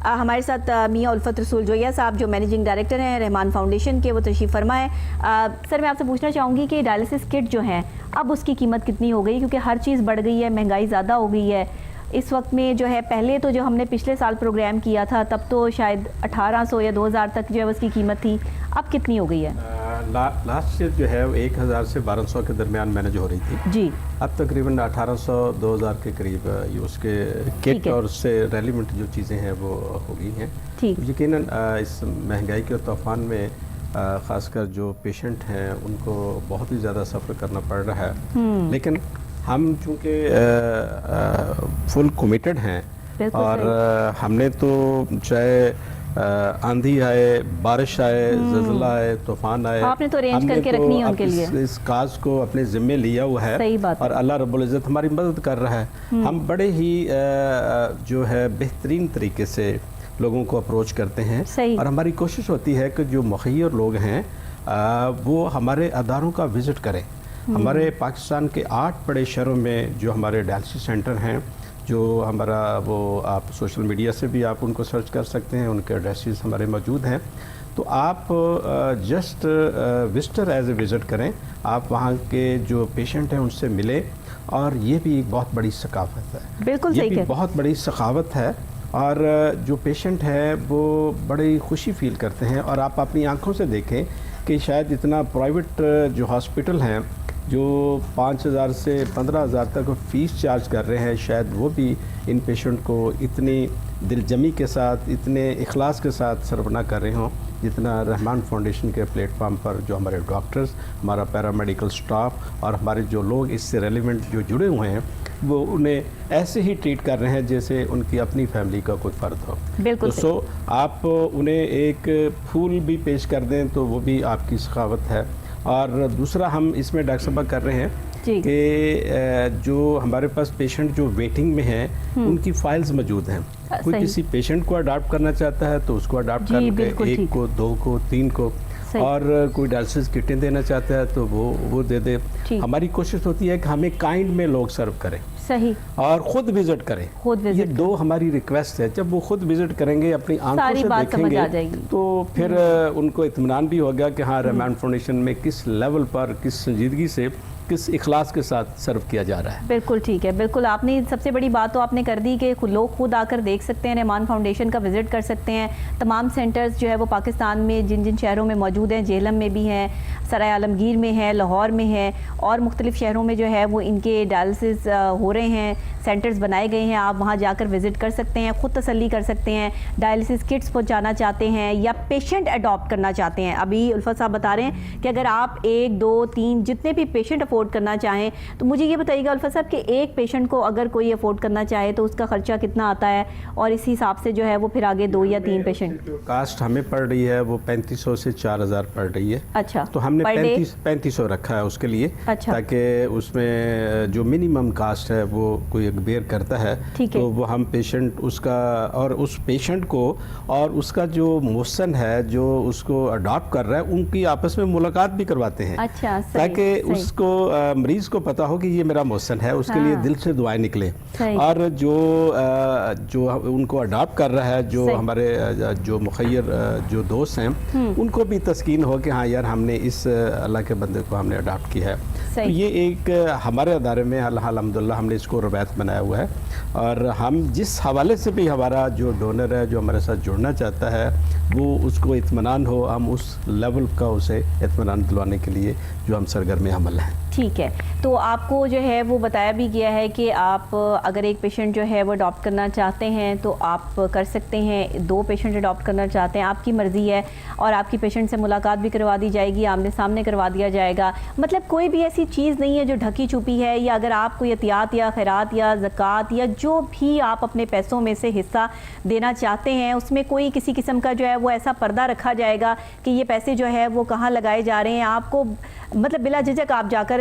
ہمارے ساتھ میاں الفت رسول جویا صاحب جو مینیجنگ ڈائریکٹر ہیں رحمان فاؤنڈیشن کے، وہ تشریف فرما ہے۔ سر میں آپ سے پوچھنا چاہوں گی کہ ڈائلسس کٹ جو ہیں اب اس کی قیمت کتنی ہو گئی، کیونکہ ہر چیز بڑھ گئی ہے، مہنگائی زیادہ ہو گئی ہے اس وقت میں جو ہے۔ پہلے تو جو ہم نے پچھلے سال پروگرام کیا تھا تب تو شاید 1800 یا 2000 تک جو ہے اس کی قیمت تھی، اب کتنی ہو گئی ہے؟ لاسٹ ایئر جو ہے 1000 سے 1200 کے درمیان مینج ہو رہی تھی جی، اب تقریباً 1800 2000 کے قریب اس کے کٹ اور اس سے ریلیونٹ جو چیزیں ہیں وہ ہو گئی ہیں۔ یقیناً اس مہنگائی کے طوفان میں خاص کر جو پیشنٹ ہیں ان کو بہت ہی زیادہ سفر کرنا پڑ رہا ہے، لیکن ہم چونکہ فل کمیٹڈ ہیں اور ہم نے تو چاہے آندھی آئے، بارش آئے، زلزلہ آئے، طوفان آئے، آپ نے تو ارینج کر کے رکھنی ہے ان کے لیے، اس کاز کو اپنے ذمے لیا ہوا ہے اور اللہ رب العزت ہماری مدد کر رہا ہے۔ ہم بڑے ہی جو ہے بہترین طریقے سے لوگوں کو اپروچ کرتے ہیں اور ہماری کوشش ہوتی ہے کہ جو مخیر لوگ ہیں وہ ہمارے اداروں کا وزٹ کریں۔ ہمارے پاکستان کے 8 بڑے شہروں میں جو ہمارے ڈائلسس سینٹر ہیں، جو ہمارا وہ آپ سوشل میڈیا سے بھی آپ ان کو سرچ کر سکتے ہیں، ان کے ایڈریسز ہمارے موجود ہیں، تو آپ just visitor as a visit کریں، آپ وہاں کے جو پیشنٹ ہیں ان سے ملیں، اور یہ بھی ایک بہت بڑی ثقافت ہے، بالکل یہ بھی بہت بڑی ثقافت ہے، اور جو پیشنٹ ہے وہ بڑی خوشی فیل کرتے ہیں۔ اور آپ اپنی آنکھوں سے دیکھیں کہ شاید اتنا پرائیویٹ جو ہاسپٹل ہیں جو 5000 سے 15000 تک فیس چارج کر رہے ہیں، شاید وہ بھی ان پیشنٹ کو اتنی دل جمی کے ساتھ، اتنے اخلاص کے ساتھ سرو نہ کر رہے ہوں جتنا رحمان فاؤنڈیشن کے پلیٹ فارم پر جو ہمارے ڈاکٹرز، ہمارا پیرامیڈیکل سٹاف اور ہمارے جو لوگ اس سے ریلیونٹ جو جڑے ہوئے ہیں وہ انہیں ایسے ہی ٹریٹ کر رہے ہیں جیسے ان کی اپنی فیملی کا کوئی فرد ہو۔ بالکل سو آپ انہیں ایک پھول بھی پیش کر دیں تو وہ بھی آپ کی سخاوت ہے۔ اور دوسرا ہم اس میں ڈاکٹر صاحبہ کر رہے ہیں کہ جو ہمارے پاس پیشنٹ جو ویٹنگ میں ہیں ان کی فائلز موجود ہیں، کوئی کسی پیشنٹ کو اڈاپٹ کرنا چاہتا ہے تو اس کو اڈاپٹ کر کے 1 کو 2 کو 3 کو، اور کوئی ڈائلسس کٹیں دینا چاہتا ہے تو وہ دے دے۔ ہماری کوشش ہوتی ہے کہ ہمیں کائنڈ میں لوگ سرو کریں اور خود وزٹ کریں، یہ 2 ہماری ریکویسٹ ہے۔ جب وہ خود وزٹ کریں گے، اپنی آنکھوں سے دیکھیں گے تو پھر ان کو اطمینان بھی ہوگا کہ ہاں رحمان فاؤنڈیشن میں کس لیول پر، کس سنجیدگی سے، کس اخلاص کے ساتھ سرو کیا جا رہا ہے۔ بالکل ٹھیک ہے، بالکل آپ نے سب سے بڑی بات تو آپ نے کر دی کہ لوگ خود آ کر دیکھ سکتے ہیں، رحمان فاؤنڈیشن کا وزٹ کر سکتے ہیں۔ تمام سینٹرز جو ہے وہ پاکستان میں جن شہروں میں موجود ہیں، جہلم میں بھی ہیں، سرائے عالمگیر میں ہے، لاہور میں ہے، اور مختلف شہروں میں جو ہے وہ ان کے ڈائلسس ہو رہے ہیں، سینٹرز بنائے گئے ہیں۔ آپ وہاں جا کر وزٹ کر سکتے ہیں، خود تسلی کر سکتے ہیں۔ ڈائلسس کٹس پہنچانا چاہتے ہیں یا پیشنٹ اڈاپٹ کرنا چاہتے ہیں، ابھی الفت صاحب بتا رہے ہیں کہ اگر آپ 1 2 3 جتنے بھی پیشنٹ افورڈ کرنا چاہیں تو مجھے یہ بتائیے گا الفت صاحب کہ ایک پیشنٹ کو اگر کوئی افورڈ کرنا چاہے تو اس کا خرچہ کتنا آتا ہے، اور اس حساب سے جو ہے وہ پھر آگے 2 یا 3 پیشنٹ کاسٹ ہمیں پڑ رہی ہے وہ 3500 سے 4000 پڑ رہی ہے۔ اچھا، تو ہم نے 3500 رکھا ہے اس کے لیے، تاکہ اس میں جو منیمم کاسٹ ہے وہ کوئی بیئر کرتا ہے تو وہ ہم پیشنٹ اس کا اور اس پیشنٹ کو اور اس کا جو محسن ہے جو اس کو اڈاپٹ کر رہا ہے ان کی آپس میں ملاقات بھی کرواتے ہیں، تاکہ اس کو مریض کو پتا ہو کہ یہ میرا محسن ہے، اس کے لیے دل سے دعائیں نکلے، اور جو ان کو اڈاپٹ کر رہا ہے، جو ہمارے جو مخیر جو دوست ہیں ان کو بھی تسکین ہو کہ ہاں یار ہم نے اس اللہ کے بندے کو ہم نے اڈاپٹ کیا ہے۔ تو یہ ایک ہمارے ادارے میں الحمدللہ ہم نے اس کو روایت بنایا ہوا ہے، اور ہم جس حوالے سے بھی ہمارا جو ڈونر ہے جو ہمارے ساتھ جڑنا چاہتا ہے وہ اس کو اطمینان ہو، ہم اس لیول کا اسے اطمینان دلوانے کے لیے جو ہم سرگرم عمل ہیں۔ ٹھیک ہے، تو آپ کو جو ہے وہ بتایا بھی گیا ہے کہ آپ اگر ایک پیشنٹ جو ہے وہ اڈاپٹ کرنا چاہتے ہیں تو آپ کر سکتے ہیں، 2 پیشنٹ اڈاپٹ کرنا چاہتے ہیں آپ کی مرضی ہے، اور آپ کی پیشنٹ سے ملاقات بھی کروا دی جائے گی، آمنے سامنے کروا دیا جائے گا۔ مطلب کوئی بھی ایسی چیز نہیں ہے جو ڈھکی چھپی ہے، یا اگر آپ کوئی احتیاط یا خیرات یا زکوٰۃ یا جو بھی آپ اپنے پیسوں میں سے حصہ دینا چاہتے ہیں اس میں کوئی کسی قسم کا جو ہے وہ ایسا پردہ رکھا جائے گا کہ یہ پیسے جو ہے وہ کہاں لگائے جا رہے ہیں، آپ کو مطلب بلا جھجک آپ جا کر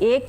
1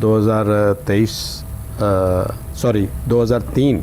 2003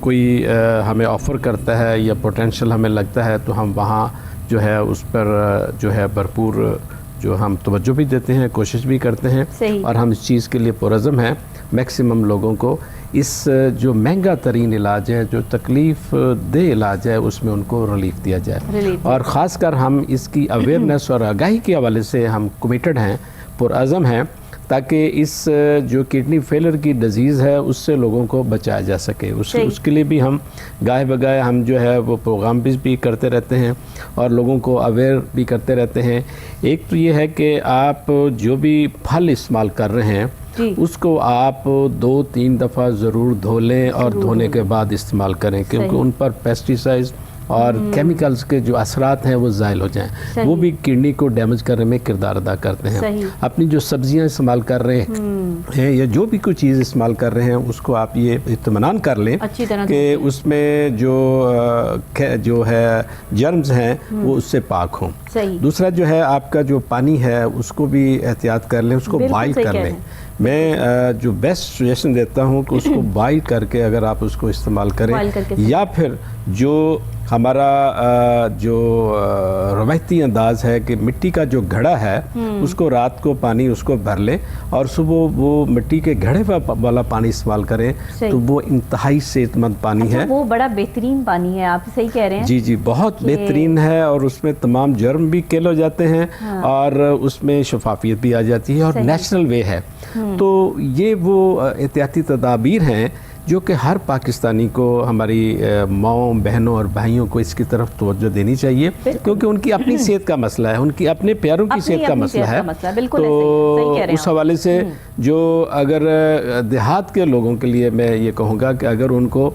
کوئی ہمیں آفر کرتا ہے یا پوٹینشیل ہمیں لگتا ہے تو ہم وہاں جو ہے اس پر جو ہے بھرپور جو ہم توجہ بھی دیتے ہیں، کوشش بھی کرتے ہیں، اور ہم اس چیز کے لیے پرعزم ہیں میکسیمم لوگوں کو اس جو مہنگا ترین علاج ہے، جو تکلیف دہ علاج ہے، اس میں ان کو ریلیف دیا جائے، اور خاص کر ہم اس کی اویئرنیس اور آگاہی کے حوالے سے ہم کمیٹڈ ہیں، پرعزم ہیں، تاکہ اس جو کڈنی فیلر کی ڈیزیز ہے اس سے لوگوں کو بچایا جا سکے۔ اس کے لیے بھی ہم گاہے بگاہے ہم جو ہے وہ پروگرام بھی کرتے رہتے ہیں اور لوگوں کو اویئر بھی کرتے رہتے ہیں۔ ایک تو یہ ہے کہ آپ جو بھی پھل استعمال کر رہے ہیں اس کو آپ 2-3 دفعہ ضرور دھو لیں، اور دھونے کے بعد استعمال کریں، کیونکہ ان پر پیسٹیسائڈز اور کیمیکلز کے جو اثرات ہیں وہ زائل ہو جائیں، وہ بھی کڈنی کو ڈیمیج کرنے میں کردار ادا کرتے ہیں۔ اپنی جو سبزیاں استعمال کر رہے ہیں یا جو بھی کوئی چیز استعمال کر رہے ہیں اس کو آپ یہ اطمینان کر لیں کہ اس میں جو ہے جرمز ہیں وہ اس سے پاک ہوں۔ دوسرا جو ہے آپ کا جو پانی ہے اس کو بھی احتیاط کر لیں، اس کو بوائل کر لیں۔ میں جو بیسٹ سجیشن دیتا ہوں کہ اس کو بوائل کر کے اگر آپ اس کو استعمال کریں، یا پھر جو ہمارا جو روایتی انداز ہے کہ مٹی کا جو گھڑا ہے اس کو رات کو پانی اس کو بھر لیں اور صبح وہ مٹی کے گھڑے والا پانی استعمال کریں، تو وہ انتہائی صحت مند پانی ہے۔ وہ بڑا بہترین پانی ہے، آپ صحیح کہہ رہے ہیں۔ جی بہت بہترین ہے، اور اس میں تمام جرم بھی کل ہو جاتے ہیں، اور اس میں شفافیت بھی آ جاتی ہے، اور نیچرل وے ہے۔ تو یہ وہ احتیاطی تدابیر ہیں جو کہ ہر پاکستانی کو، ہماری ماؤں بہنوں اور بھائیوں کو اس کی طرف توجہ دینی چاہیے، کیونکہ ان کی اپنی صحت کا مسئلہ ہے، ان کی اپنے پیاروں کی صحت کا مسئلہ ہے۔ تو اس حوالے سے جو اگر دیہات کے لوگوں کے لیے میں یہ کہوں گا کہ اگر ان کو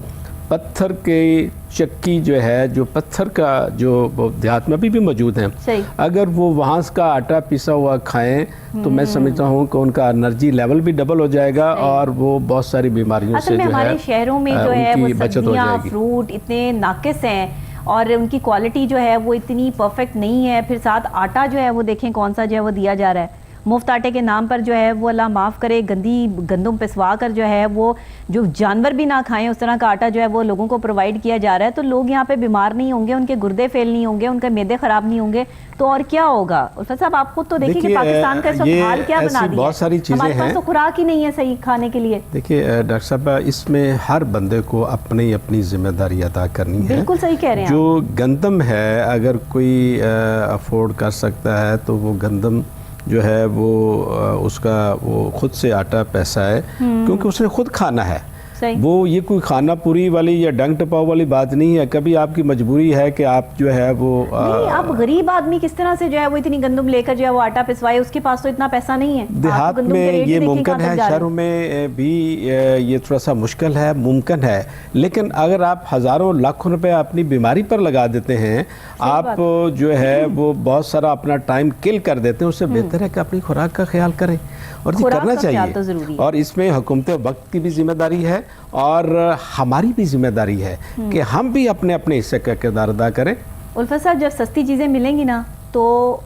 پتھر کی چکی جو ہے، جو پتھر کا جو دیہات میں بھی موجود ہیں، اگر وہ وہاں کا آٹا پیسا ہوا کھائیں تو میں سمجھتا ہوں کہ ان کا انرجی لیول بھی ڈبل ہو جائے گا، اور وہ بہت ساری بیماریوں سے جو ہے ہمارے شہروں میں جو ہے وہ سبزیاں فروٹ اتنے ناقص ہیں، اور ان کی کوالٹی جو ہے وہ اتنی پرفیکٹ نہیں ہے، پھر ساتھ آٹا جو ہے وہ دیکھیں کون سا جو ہے وہ دیا جا رہا ہے مفت آٹے کے نام پر، جو ہے وہ اللہ معاف کرے گندی گندم پسوا کر جو ہے وہ جو جانور بھی نہ کھائیں اس طرح کا آٹا جو ہے وہ لوگوں کو پرووائڈ کیا جا رہا ہے۔ تو لوگ یہاں پہ بیمار نہیں ہوں گے، ان کے گردے فیل نہیں ہوں گے، ان کے معدے خراب نہیں ہوں گے، تو اور کیا ہوگا؟ الفت صاحب آپ خود تو دیکھیں کہ پاکستان کا اس وقت حال کیا بنا دیا بہت ساری چیزیں ہیں، ہمارے پاس تو خوراک ہی نہیں ہے صحیح کھانے کے لیے۔ دیکھیے ڈاکٹر صاحب، اس میں ہر بندے کو اپنی ذمہ داری ادا کرنی ہے۔ بالکل صحیح کہہ رہے ہیں۔ جو گندم ہے اگر کوئی افورڈ کر سکتا ہے تو وہ گندم جو ہے وہ اس کا وہ خود سے آٹا پیسہ ہے، کیونکہ اس نے خود کھانا ہے۔ وہ یہ کوئی کھانا پوری والی یا ڈنگ ٹپاؤ والی بات نہیں ہے، کبھی آپ کی مجبوری ہے کہ آپ جو ہے وہ آپ غریب آدمی کس طرح سے جو ہے وہ اتنی گندم لے کر جو ہے وہ آٹا پسوائے، اس کے پاس تو اتنا پیسہ نہیں ہے۔ دیہات میں یہ ممکن ہے، شہروں میں بھی یہ تھوڑا سا مشکل ہے، ممکن ہے، لیکن اگر آپ ہزاروں لاکھوں روپے اپنی بیماری پر لگا دیتے ہیں، آپ جو ہے وہ بہت سارا اپنا ٹائم کل کر دیتے ہیں، اس سے بہتر ہے کہ اپنی خوراک کا خیال کریں، اور یہ کرنا چاہیے۔ اور اس میں حکومت وقت کی بھی ذمہ داری ہے، اور ہماری بھی ذمہ داری ہے کہ ہم بھی اپنے حصے کا کردار ادا کریں۔ الفت صاحب، جب سستی چیزیں ملیں گی نا تو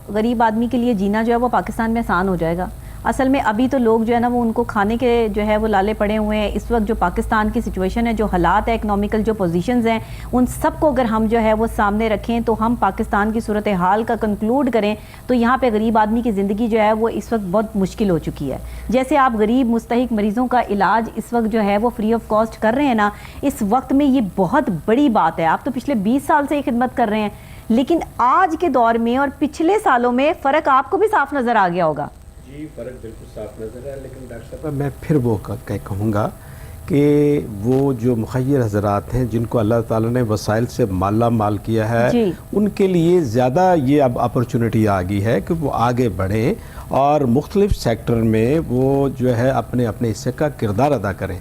غریب آدمی کے لیے جینا جو ہے وہ پاکستان میں آسان ہو جائے گا۔ اصل میں ابھی تو لوگ جو ہے نا وہ ان کو کھانے کے جو ہے وہ لالے پڑے ہوئے ہیں۔ اس وقت جو پاکستان کی سچویشن ہے، جو حالات ہے، اکنامیکل جو پوزیشنز ہیں، ان سب کو اگر ہم جو ہے وہ سامنے رکھیں تو ہم پاکستان کی صورتحال کا کنکلوڈ کریں تو یہاں پہ غریب آدمی کی زندگی جو ہے وہ اس وقت بہت مشکل ہو چکی ہے۔ جیسے آپ غریب مستحق مریضوں کا علاج اس وقت جو ہے وہ فری آف کاسٹ کر رہے ہیں نا، اس وقت میں یہ بہت بڑی بات ہے۔ آپ تو پچھلے 20 سال سے یہ خدمت کر رہے ہیں، لیکن آج کے دور میں اور پچھلے سالوں میں فرق آپ کو بھی صاف نظر آ گیا ہوگا۔ جی فرق بالکل صاف نظر ہے، لیکن ڈاکٹر صاحب میں پھر وہ کہوں گا کہ وہ جو مخیر حضرات ہیں جن کو اللہ تعالیٰ نے وسائل سے مالا مال کیا ہے، ان کے لیے زیادہ یہ اب اپرچونٹی آ گئی ہے کہ وہ آگے بڑھیں اور مختلف سیکٹر میں وہ جو ہے اپنے حصے کا کردار ادا کریں۔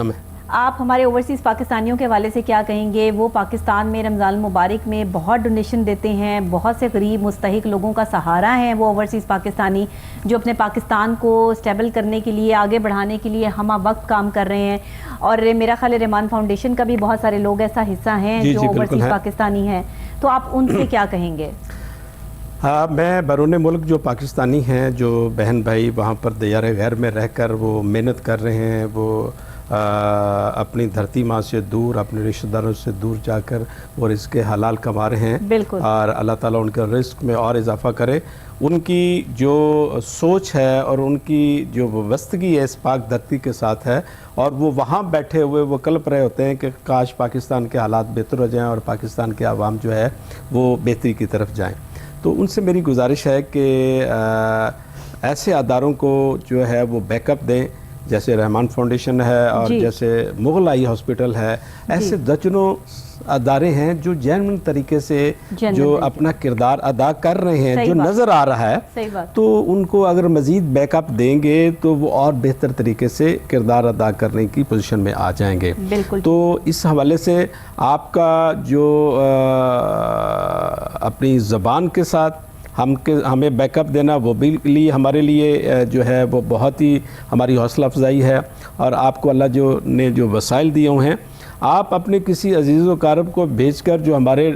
آپ ہمارے اوورسیز پاکستانیوں کے حوالے سے کیا کہیں گے؟ وہ پاکستان میں رمضان المبارک میں بہت ڈونیشن دیتے ہیں، بہت سے غریب مستحق لوگوں کا سہارا ہیں وہ اوورسیز پاکستانی، جو اپنے پاکستان کو اسٹیبل کرنے کے لیے، آگے بڑھانے کے لیے ہمہ وقت کام کر رہے ہیں، اور میرا خیال ہے رحمان فاؤنڈیشن کا بھی بہت سارے لوگ ایسا حصہ ہیں جو اوورسیز پاکستانی ہیں، تو آپ ان سے کیا کہیں گے؟ میں بیرون ملک جو پاکستانی ہیں، جو بہن بھائی وہاں پر دیار غیر میں رہ کر وہ محنت کر رہے ہیں، وہ اپنی دھرتی ماں سے دور، اپنے رشتہ داروں سے دور جا کر وہ رزق حلال کما رہے ہیں، بالکل، اور اللہ تعالیٰ ان کے رزق میں اور اضافہ کرے۔ ان کی جو سوچ ہے اور ان کی جو وابستگی ہے اس پاک دھرتی کے ساتھ ہے، اور وہ وہاں بیٹھے ہوئے وہ کلپ رہے ہوتے ہیں کہ کاش پاکستان کے حالات بہتر ہو جائیں اور پاکستان کے عوام جو ہے وہ بہتری کی طرف جائیں۔ تو ان سے میری گزارش ہے کہ ایسے اداروں کو جو ہے وہ بیک اپ دیں، جیسے رحمان فاؤنڈیشن ہے اور جیسے مغل آئی ہاسپٹل ہے، ایسے درجنوں ادارے ہیں جو جینوئن طریقے سے جو اپنا کردار ادا کر رہے ہیں، جو نظر آ رہا ہے، تو ان کو اگر مزید بیک اپ دیں گے تو وہ اور بہتر طریقے سے کردار ادا کرنے کی پوزیشن میں آ جائیں گے۔ تو اس حوالے سے آپ کا جو اپنی زبان کے ساتھ ہمیں بیک اپ دینا، وہ بھی ہمارے لیے جو ہے وہ بہت ہی ہماری حوصلہ افزائی ہے، اور آپ کو اللہ نے جو وسائل دیے ہوئے ہیں، آپ اپنے کسی عزیز و اقارب کو بھیج کر جو ہمارے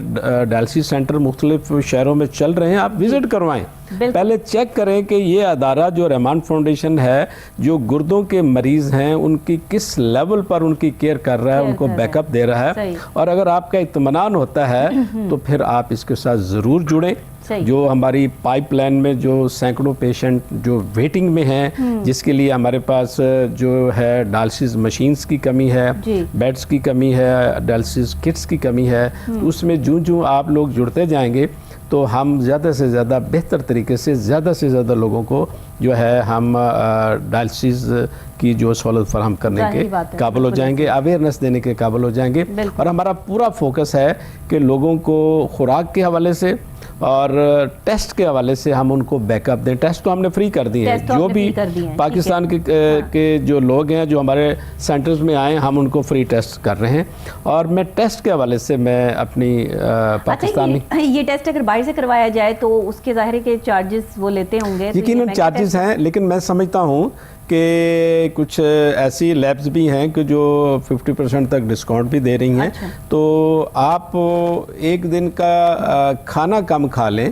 ڈائلسس سینٹر مختلف شہروں میں چل رہے ہیں آپ وزٹ کروائیں، پہلے چیک کریں کہ یہ ادارہ جو رحمان فاؤنڈیشن ہے جو گردوں کے مریض ہیں ان کی کس لیول پر ان کی کیئر کر رہا ہے، ان کو بیک اپ دے رہا ہے، اور اگر آپ کا اطمینان ہوتا ہے تو پھر آپ اس کے ساتھ ضرور جڑیں۔ جو ہماری پائپ لائن میں جو سینکڑوں پیشنٹ جو ویٹنگ میں ہیں، جس کے لیے ہمارے پاس جو ہے ڈائلسس مشینز کی کمی ہے، بیڈز کی کمی ہے، ڈائلسس کٹس کی کمی ہے، اس میں جوں آپ لوگ جڑتے جائیں گے تو ہم زیادہ سے زیادہ بہتر طریقے سے زیادہ لوگوں کو جو ہے ہم ڈائلسس کی جو سہولت فراہم کرنے کے قابل ہو جائیں گے، اویئرنیس دینے کے قابل ہو جائیں گے، اور ہمارا پورا فوکس ہے کہ لوگوں کو خوراک کے حوالے سے اور ٹیسٹ کے حوالے سے ہم ان کو بیک اپ دیں۔ ٹیسٹ تو ہم نے فری کر دیے ہیں، جو بھی پاکستان کے جو لوگ ہیں جو ہمارے سینٹرز میں آئے ہم ان کو فری ٹیسٹ کر رہے ہیں، اور میں ٹیسٹ کے حوالے سے میں اپنی پاکستانی یہ ٹیسٹ اگر باہر سے کروایا جائے تو اس کے ظاہر کے چارجز وہ لیتے ہوں گے، یقیناً چارجز ہیں، لیکن میں سمجھتا ہوں کہ کچھ ایسی لیبز بھی ہیں کہ جو 50% تک ڈسکاؤنٹ بھی دے رہی ہیں، تو آپ ایک دن کا کھانا کم کھا لیں،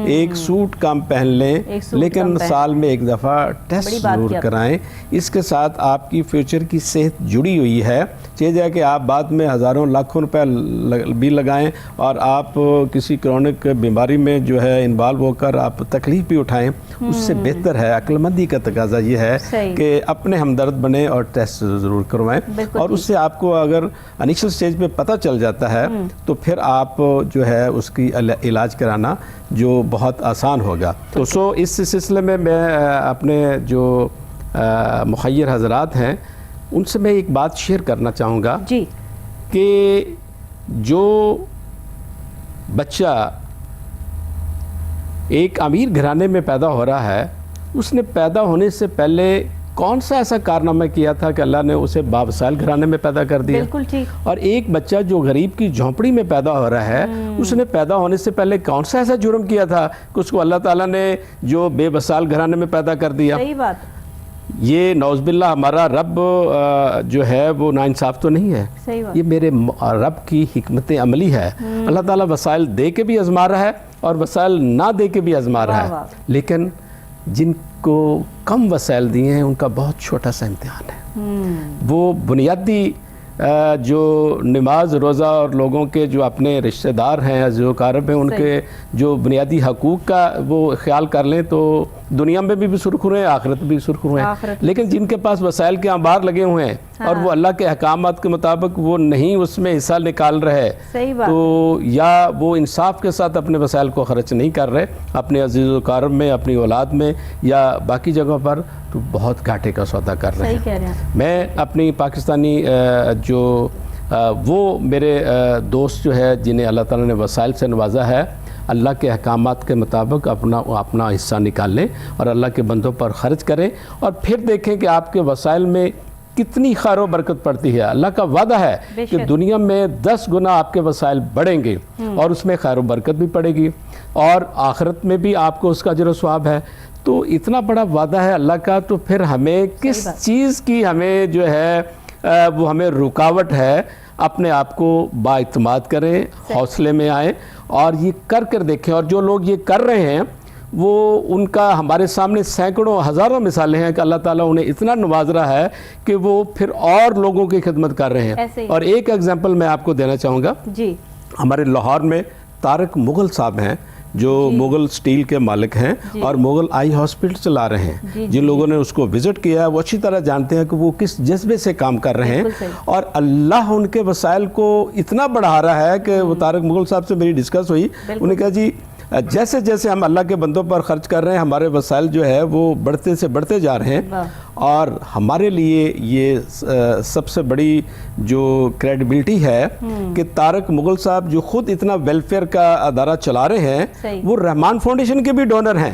ایک سوٹ کم پہن لیں، لیکن سال میں ایک دفعہ ٹیسٹ ضرور کرائیں۔ اس کے ساتھ آپ کی فیوچر کی صحت جڑی ہوئی ہے، چاہے جائے کہ آپ بعد میں ہزاروں لاکھوں روپے بھی لگائیں اور آپ کسی کرونک بیماری میں جو ہے انوالو ہو کر آپ تکلیف بھی اٹھائیں، اس سے بہتر ہے، عقل مندی کا تقاضا یہ ہے کہ اپنے ہمدرد بنیں اور ٹیسٹ ضرور کروائیں، اور اس سے آپ کو اگر انیشل سٹیج پہ پتہ چل جاتا ہے تو پھر آپ جو ہے اس کی علاج کرانا جو بہت آسان ہوگا۔ تو اس سلسلے میں اپنے جو مخیر حضرات ہیں ان سے میں ایک بات شیئر کرنا چاہوں گا کہ جو بچہ ایک امیر گھرانے میں پیدا ہو رہا ہے، اس نے پیدا ہونے سے پہلے کون سا ایسا کارنامہ کیا تھا کہ اللہ نے اسے باوسائل گھرانے میں پیدا کر دیا؟ بالکل ٹھیک۔ اور ایک بچہ جو غریب کی جھونپڑی میں پیدا ہو رہا ہے، اس نے پیدا ہونے سے پہلے کون سا ایسا جرم کیا تھا کہ اس کو اللہ تعالیٰ نے جو بے وسائل گھرانے میں پیدا کر دیا؟ صحیح بات۔ یہ نعوذ باللہ ہمارا رب جو ہے وہ ناانصاف تو نہیں ہے، یہ میرے رب کی حکمت عملی ہے۔ اللہ تعالیٰ وسائل دے کے بھی آزما رہا ہے اور وسائل نہ دے کے بھی آزما رہا ہے، لیکن جن کو کم وسائل دیے ہیں ان کا بہت چھوٹا سا امتحان ہے۔ وہ بنیادی جو نماز روزہ اور لوگوں کے جو اپنے رشتہ دار ہیں، عزیز و اقارب ہیں، ان کے جو بنیادی حقوق کا وہ خیال کر لیں تو دنیا میں بھی سرخرو ہیں، آخرت بھی سرخرو ہیں، لیکن جن کے پاس وسائل کے انبار لگے ہوئے ہیں اور وہ اللہ کے احکامات کے مطابق وہ نہیں اس میں حصہ نکال رہے، تو یا وہ انصاف کے ساتھ اپنے وسائل کو خرچ نہیں کر رہے اپنے عزیز و اقارب میں، اپنی اولاد میں یا باقی جگہوں پر، تو بہت گھاٹے کا سودا کر رہے ہیں۔ میں اپنی پاکستانی جو وہ میرے دوست جو ہے جنہیں اللہ تعالیٰ نے وسائل سے نوازا ہے، اللہ کے احکامات کے مطابق اپنا حصہ نکال لیں اور اللہ کے بندوں پر خرچ کریں، اور پھر دیکھیں کہ آپ کے وسائل میں کتنی خیر و برکت پڑتی ہے۔ اللہ کا وعدہ ہے کہ دنیا میں 10 گنا آپ کے وسائل بڑھیں گے اور اس میں خیر و برکت بھی پڑے گی، اور آخرت میں بھی آپ کو اس کا اجر و ثواب ہے۔ تو اتنا بڑا وعدہ ہے اللہ کا، تو پھر ہمیں کس چیز کی ہمیں جو ہے وہ ہمیں رکاوٹ ہے؟ اپنے آپ کو بااعتماد کریں، حوصلے میں آئیں اور یہ کر دیکھیں، اور جو لوگ یہ کر رہے ہیں وہ ان کا ہمارے سامنے سینکڑوں ہزاروں مثالیں ہیں کہ اللہ تعالیٰ انہیں اتنا نواز رہا ہے کہ وہ پھر اور لوگوں کی خدمت کر رہے ہیں. اور ایک ایگزامپل میں آپ کو دینا چاہوں گا. جی. ہمارے لاہور میں طارق مغل صاحب ہیں جو مغل سٹیل کے مالک ہیں اور مغل آئی ہاسپٹل چلا رہے ہیں. جن لوگوں نے اس کو وزٹ کیا ہے وہ اچھی طرح جانتے ہیں کہ وہ کس جذبے سے کام کر رہے ہیں اور اللہ ان کے وسائل کو اتنا بڑھا رہا ہے کہ وہ طارق مغل صاحب سے میری ڈسکس ہوئی. انہوں نے کہا جی جیسے جیسے ہم اللہ کے بندوں پر خرچ کر رہے ہیں ہمارے وسائل جو ہے وہ بڑھتے سے بڑھتے جا رہے ہیں اور ہمارے لیے یہ سب سے بڑی جو کریڈیبلٹی ہے کہ طارق مغل صاحب جو خود اتنا ویلفیئر کا ادارہ چلا رہے ہیں وہ رحمان فاؤنڈیشن کے بھی ڈونر ہیں.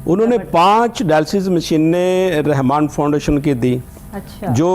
انہوں نے 5 ڈائلسس مشینیں رحمان فاؤنڈیشن کی دی جو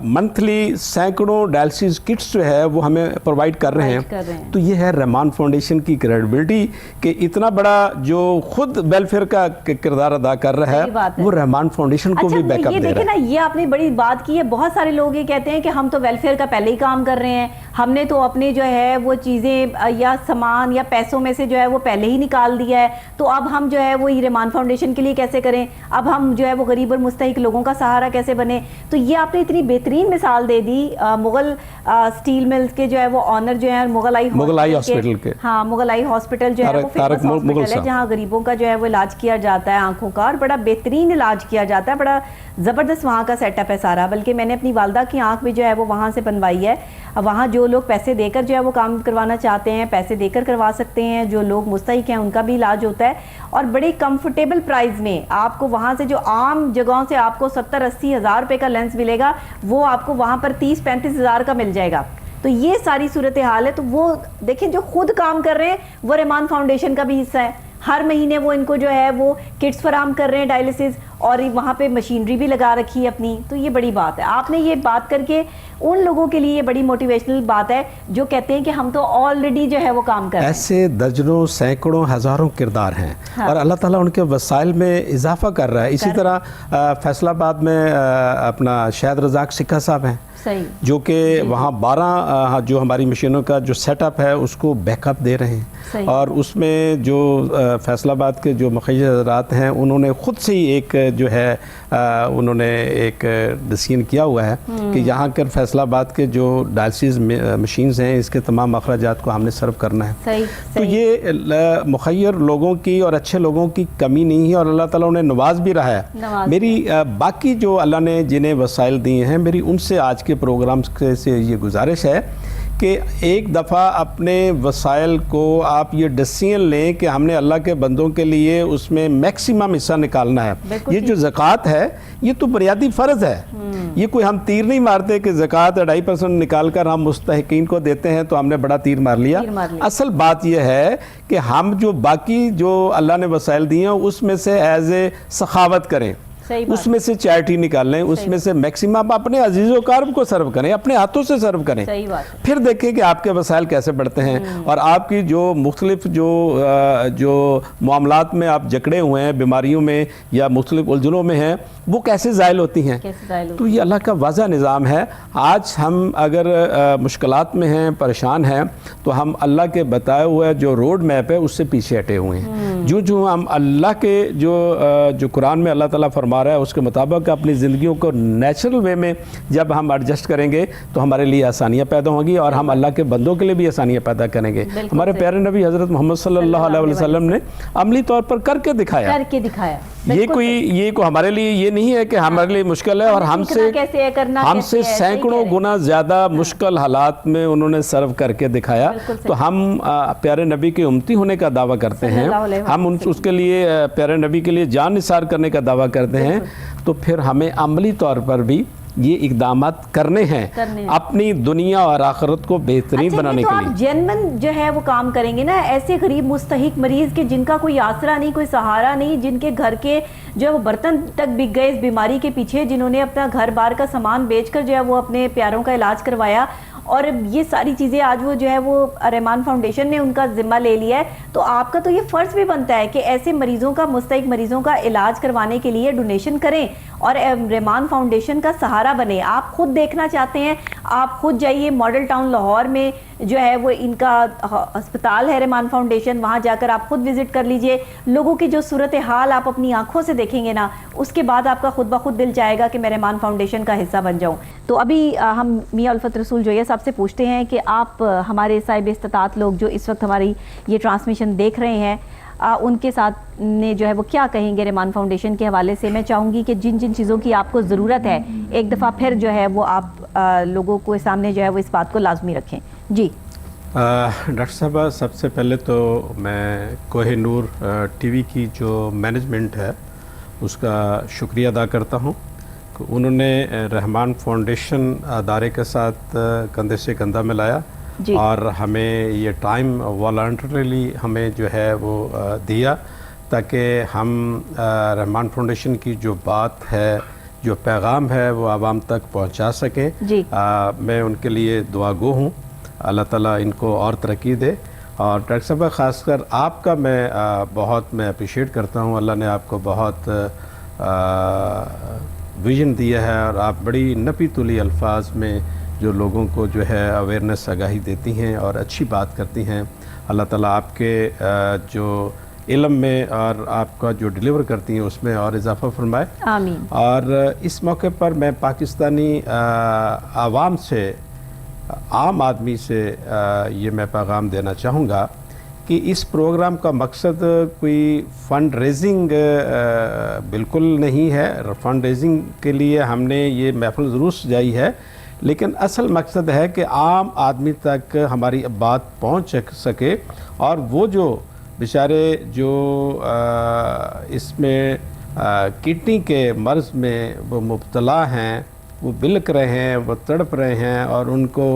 منتھلی سینکڑوں ڈائلسس کٹس جو ہے وہ ہمیں پرووائڈ کر رہے ہیں. تو یہ ہے رحمان فاؤنڈیشن کی کریڈیبلٹی کہ اتنا بڑا جو خود ویلفیئر کا کردار ادا کر رہا ہے وہ رحمان فاؤنڈیشن کو بھی بیک اپ دے رہا ہے. یہ آپ نے بڑی بات کی ہے. بہت سارے لوگ یہ کہتے ہیں کہ ہم تو ویلفیئر کا پہلے ہی کام کر رہے ہیں, ہم نے تو اپنے جو ہے وہ چیزیں یا سامان یا پیسوں میں سے جو ہے وہ پہلے ہی نکال دیا ہے, تو اب ہم جو ہے وہ رحمان فاؤنڈیشن کے لیے کیسے کریں, اب ہم جو ہے وہ غریب اور مستحق لوگوں کا سہارا کیسے بنے. تو یہ آپ نے اتنی بہترین مثال دے دی مغل سٹیل ملز کے جو ہے وہ آنر جو ہے مغل آئی ہاسپٹل کے. ہاں, مغل آئی ہاسپٹل جو ہے وہ فیمس ہاسپٹل ہے جہاں غریبوں کا جو ہے وہ علاج کیا جاتا ہے آنکھوں کا, اور بڑا بہترین علاج کیا جاتا ہے, بڑا زبردست وہاں کا سیٹ اپ ہے سارا. بلکہ میں نے اپنی والدہ کی آنکھ بھی جو ہے وہ وہاں سے بنوائی ہے. وہاں جو لوگ پیسے دے کر جو ہے وہ کام کروانا چاہتے ہیں پیسے دے کر کروا سکتے ہیں, جو لوگ مستحق ہیں ان کا بھی علاج ہوتا ہے اور بڑے کمفرٹیبل پرائز میں آپ کو وہاں سے جو عام جگہوں سے آپ کو 70-80 ہزار روپے کا لینس ملے گا وہ آپ کو وہاں پر 30-35 ہزار کا مل جائے گا. تو یہ ساری صورتحال ہے. تو وہ دیکھیں جو خود کام کر رہے ہیں وہ رحمان فاؤنڈیشن کا بھی حصہ ہے. ہر مہینے وہ ان کو جو ہے وہ کٹس فراہم کر رہے ہیں ڈائلسس, اور وہاں پہ مشینری بھی لگا رکھی ہے اپنی. تو یہ بڑی بات ہے. آپ نے یہ بات کر کے ان لوگوں کے لیے یہ بڑی موٹیویشنل بات ہے جو کہتے ہیں کہ ہم تو آلریڈی جو ہے وہ کام کر رہے ہیں. ایسے درجنوں سینکڑوں ہزاروں کردار ہیں اور اللہ تعالیٰ ان کے وسائل میں اضافہ کر رہا ہے. اسی طرح فیصل آباد میں اپنا شاہد رزاق سکھا صاحب ہیں جو کہ وہاں 12 جو ہماری مشینوں کا جو سیٹ اپ ہے اس کو بیک اپ دے رہے ہیں, اور اس میں جو فیصل آباد کے جو مخیّر حضرات ہیں انہوں نے خود سے ہی ایک جو ہے انہوں نے ایک ڈسیزن کیا ہوا ہے کہ یہاں کر فیصل آباد کے جو ڈائلسس مشینز ہیں اس کے تمام اخراجات کو ہم نے سرو کرنا ہے. تو یہ مخیر لوگوں کی اور اچھے لوگوں کی کمی نہیں ہے اور اللہ تعالیٰ انہیں نواز بھی رہا ہے. میری باقی جو اللہ نے جنہیں وسائل دیے ہیں میری ان سے آج کے پروگرام سے یہ گزارش ہے کہ ایک دفعہ اپنے وسائل کو آپ یہ ڈسیزن لیں کہ ہم نے اللہ کے بندوں کے لیے اس میں میکسیمم حصہ نکالنا ہے. یہ جو زکوٰۃ ہے یہ تو بنیادی فرض ہے. یہ کوئی ہم تیر نہیں مارتے کہ زکوٰۃ 2.5% نکال کر ہم مستحقین کو دیتے ہیں تو ہم نے بڑا تیر مار لیا. اصل بات یہ ہے کہ ہم جو باقی جو اللہ نے وسائل دیے ہیں اس میں سے ایز اے سخاوت کریں, اس میں سے چیریٹی نکال لیں, اس میں سے میکسیمم اپنے عزیز و اقارب کو سرو کریں, اپنے ہاتھوں سے سرو کریں, پھر دیکھیں کہ آپ کے وسائل کیسے بڑھتے ہیں اور آپ کی جو مختلف جو معاملات میں آپ جکڑے ہوئے ہیں بیماریوں میں یا مختلف الجھنوں میں ہیں وہ کیسے زائل ہوتی ہیں. تو یہ اللہ کا واضح نظام ہے. آج ہم اگر مشکلات میں ہیں پریشان ہیں تو ہم اللہ کے بتائے ہوئے جو روڈ میپ ہے اس سے پیچھے ہٹے ہوئے ہیں. جو ہم اللہ کے جو قرآن میں اللہ تعالیٰ فرما رہا ہے اس کے مطابق اپنی زندگیوں کو نیچرل وے میں جب ہم ایڈجسٹ کریں گے تو ہمارے لیے آسانیاں پیدا ہوں گی اور ہم اللہ کے بندوں کے لیے بھی آسانیاں پیدا کریں گے. ہمارے پیارے نبی حضرت محمد صلی اللہ علیہ وسلم نے عملی طور پر کر کے دکھایا. یہ کوئی ہمارے لیے یہ نہیں ہے کہ ہمارے لیے مشکل ہے اور ہم سے سینکڑوں گنا زیادہ مشکل حالات میں انہوں نے سرو کر کے دکھایا. تو ہم پیارے نبی کے امتی ہونے کا دعویٰ کرتے ہیں, ہم اس کے لیے پیارے نبی کے لیے جان نثار کرنے کا دعویٰ کرتے ہیں. تو پھر ہمیں عملی طور پر بھی یہ اقدامات کرنے ہیں اپنی دنیا اور آخرت کو بہترین بنانے کے لیے. آپ جینون جو ہے وہ کام کریں گے نا ایسے غریب مستحق مریض کے جن کا کوئی آسرا نہیں, کوئی سہارا نہیں, جن کے گھر کے جو ہے وہ برتن تک بک گئے اس بیماری کے پیچھے, جنہوں نے اپنا گھر بار کا سامان بیچ کر جو ہے وہ اپنے پیاروں کا علاج کروایا اور یہ ساری چیزیں آج وہ جو ہے وہ رحمان فاؤنڈیشن نے ان کا ذمہ لے لیا ہے، تو آپ کا تو یہ فرض بھی بنتا ہے کہ ایسے مریضوں کا، مستحق مریضوں کا علاج کروانے کے لیے ڈونیشن کریں اور رحمان فاؤنڈیشن کا سہارا بنے۔ آپ خود دیکھنا چاہتے ہیں، آپ خود جائیے ماڈل ٹاؤن لاہور میں جو ہے وہ ان کا ہسپتال ہے رحمان فاؤنڈیشن، وہاں جا کر آپ خود وزٹ کر لیجئے۔ لوگوں کی جو صورتحال آپ اپنی آنکھوں سے دیکھیں گے نا، اس کے بعد آپ کا خود بخود دل چاہے گا کہ میں رحمان فاؤنڈیشن کا حصہ بن جاؤں۔ تو ابھی ہم میاں الفت رسول جویہ صاحب سے پوچھتے ہیں کہ آپ ہمارے صاحب استطاعت لوگ جو اس وقت ہماری یہ ٹرانسمیشن دیکھ رہے ہیں، ان کے ساتھ نے جو ہے وہ کیا کہیں گے رحمان فاؤنڈیشن کے حوالے سے؟ میں چاہوں گی کہ جن جن چیزوں کی آپ کو ضرورت ہے ایک دفعہ پھر جو ہے وہ آپ لوگوں کو سامنے جو ہے وہ اس بات کو لازمی رکھیں۔ جی ڈاکٹر صاحبہ، سب سے پہلے تو میں کوہ نور ٹی وی کی جو مینجمنٹ ہے اس کا شکریہ ادا کرتا ہوں کہ انہوں نے رحمان فاؤنڈیشن ادارے کے ساتھ کندھے سے کندھا ملایا اور ہمیں یہ ٹائم والنٹریلی ہمیں جو ہے وہ دیا تاکہ ہم رحمان فاؤنڈیشن کی جو بات ہے، جو پیغام ہے، وہ عوام تک پہنچا سکیں۔ میں ان کے لیے دعا گو ہوں، اللہ تعالیٰ ان کو اور ترقی دے۔ اور ڈاکٹر صاحبہ، خاص کر آپ کا میں بہت اپریشیٹ کرتا ہوں، اللہ نے آپ کو بہت ویژن دیا ہے اور آپ بڑی نپی تلی الفاظ میں جو لوگوں کو جو ہے اویئرنیس آگاہی دیتی ہیں اور اچھی بات کرتی ہیں۔ اللہ تعالیٰ آپ کے جو علم میں اور آپ کا جو ڈیلیور کرتی ہیں اس میں اور اضافہ فرمائے، آمین۔ اور اس موقع پر میں پاکستانی عوام سے، عام آدمی سے یہ میں پیغام دینا چاہوں گا کہ اس پروگرام کا مقصد کوئی فنڈ ریزنگ بالکل نہیں ہے۔ فنڈ ریزنگ کے لیے ہم نے یہ محفل ضرور سجائی ہے، لیکن اصل مقصد ہے کہ عام آدمی تک ہماری بات پہنچ سکے، اور وہ جو بیچارے جو اس میں کڈنی کے مرض میں وہ مبتلا ہیں، وہ بلک رہے ہیں، وہ تڑپ رہے ہیں اور ان کو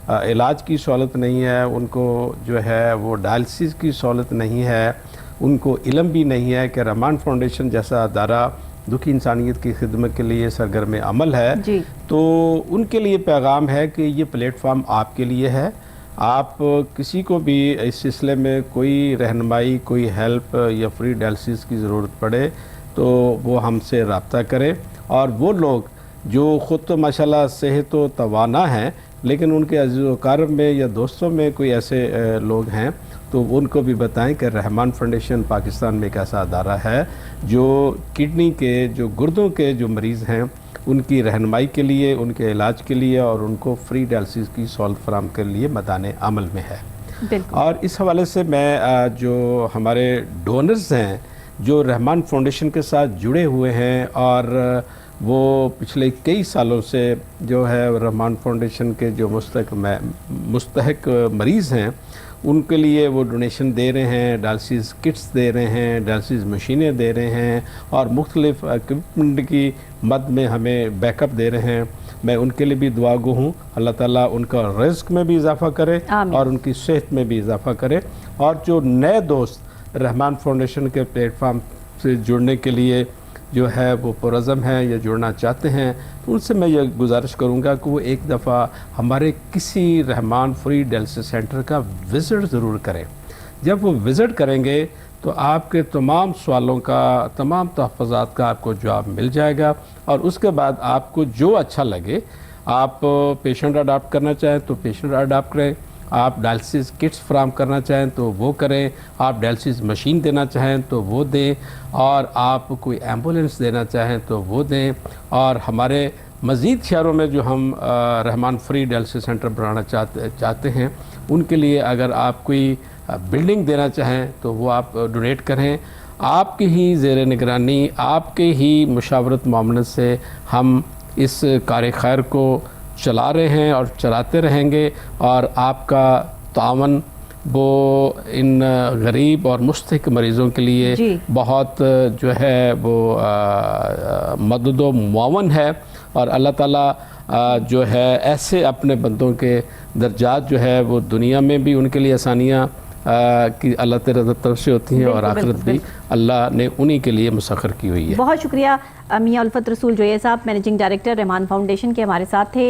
علاج کی سہولت نہیں ہے، ان کو جو ہے وہ ڈائلسس کی سہولت نہیں ہے، ان کو علم بھی نہیں ہے کہ رحمان فاؤنڈیشن جیسا ادارہ دکھی انسانیت کی خدمت کے لیے سرگرم عمل ہے، تو ان کے لیے پیغام ہے کہ یہ پلیٹ فارم آپ کے لیے ہے۔ آپ کسی کو بھی اس سلسلے میں کوئی رہنمائی، کوئی ہیلپ یا فری ڈائلسس کی ضرورت پڑے تو وہ ہم سے رابطہ کریں۔ اور وہ لوگ جو خود تو ماشاءاللہ صحت و توانا ہیں، لیکن ان کے عزیز و اقارب میں یا دوستوں میں کوئی ایسے لوگ ہیں تو ان کو بھی بتائیں کہ رحمان فاؤنڈیشن پاکستان میں ایک ایسا ادارہ ہے جو کڈنی کے، جو گردوں کے جو مریض ہیں ان کی رہنمائی کے لیے، ان کے علاج کے لیے اور ان کو فری ڈائلسس کی سہولت فراہم کے لیے میدان عمل میں ہے۔ اور اس حوالے سے میں جو ہمارے ڈونرز ہیں جو رحمان فاؤنڈیشن کے ساتھ جڑے ہوئے ہیں اور وہ پچھلے کئی سالوں سے جو ہے رحمان فاؤنڈیشن کے جو مستحق مریض ہیں ان کے لیے وہ ڈونیشن دے رہے ہیں، ڈائلسس کٹس دے رہے ہیں، ڈائلسس مشینیں دے رہے ہیں اور مختلف اکوپمنٹ کی مد میں ہمیں بیک اپ دے رہے ہیں، میں ان کے لیے بھی دعا گو ہوں۔ اللہ تعالیٰ ان کا رزق میں بھی اضافہ کرے اور ان کی صحت میں بھی اضافہ کرے۔ اور جو نئے دوست رحمان فاؤنڈیشن کے پلیٹ فارم سے جڑنے کے لیے جو ہے وہ پرعزم ہیں یا جڑنا چاہتے ہیں، تو ان سے میں یہ گزارش کروں گا کہ وہ ایک دفعہ ہمارے کسی رحمان فری ڈائلسس سینٹر کا وزٹ ضرور کریں۔ جب وہ وزٹ کریں گے تو آپ کے تمام سوالوں کا، تمام تحفظات کا آپ کو جواب مل جائے گا، اور اس کے بعد آپ کو جو اچھا لگے، آپ پیشنٹ اڈاپٹ کرنا چاہیں تو پیشنٹ اڈاپٹ کریں، آپ ڈائلسس کٹس فراہم کرنا چاہیں تو وہ کریں، آپ ڈائلسس مشین دینا چاہیں تو وہ دیں، اور آپ کوئی ایمبولینس دینا چاہیں تو وہ دیں۔ اور ہمارے مزید شہروں میں جو ہم رحمان فری ڈائلسس سینٹر بنانا چاہتے ہیں ان کے لیے اگر آپ کوئی بلڈنگ دینا چاہیں تو وہ آپ ڈونیٹ کریں۔ آپ کی ہی زیر نگرانی، آپ کے ہی مشاورت معاونت سے ہم اس کار خیر کو چلا رہے ہیں اور چلاتے رہیں گے، اور آپ کا تعاون وہ ان غریب اور مستحق مریضوں کے لیے بہت جو ہے وہ مدد و معاون ہے، اور اللہ تعالیٰ جو ہے ایسے اپنے بندوں کے درجات جو ہے وہ دنیا میں بھی ان کے لیے آسانیاں کی اللہ تعالیٰ طرف سے ہوتی ہیں، اور آخرت بھی اللہ نے انہی کے لیے مسخر کی ہوئی ہے۔ بہت شکریہ میاں الفت رسول جویہ صاحب، مینیجنگ ڈائریکٹر رحمان فاؤنڈیشن کے ہمارے ساتھ تھے۔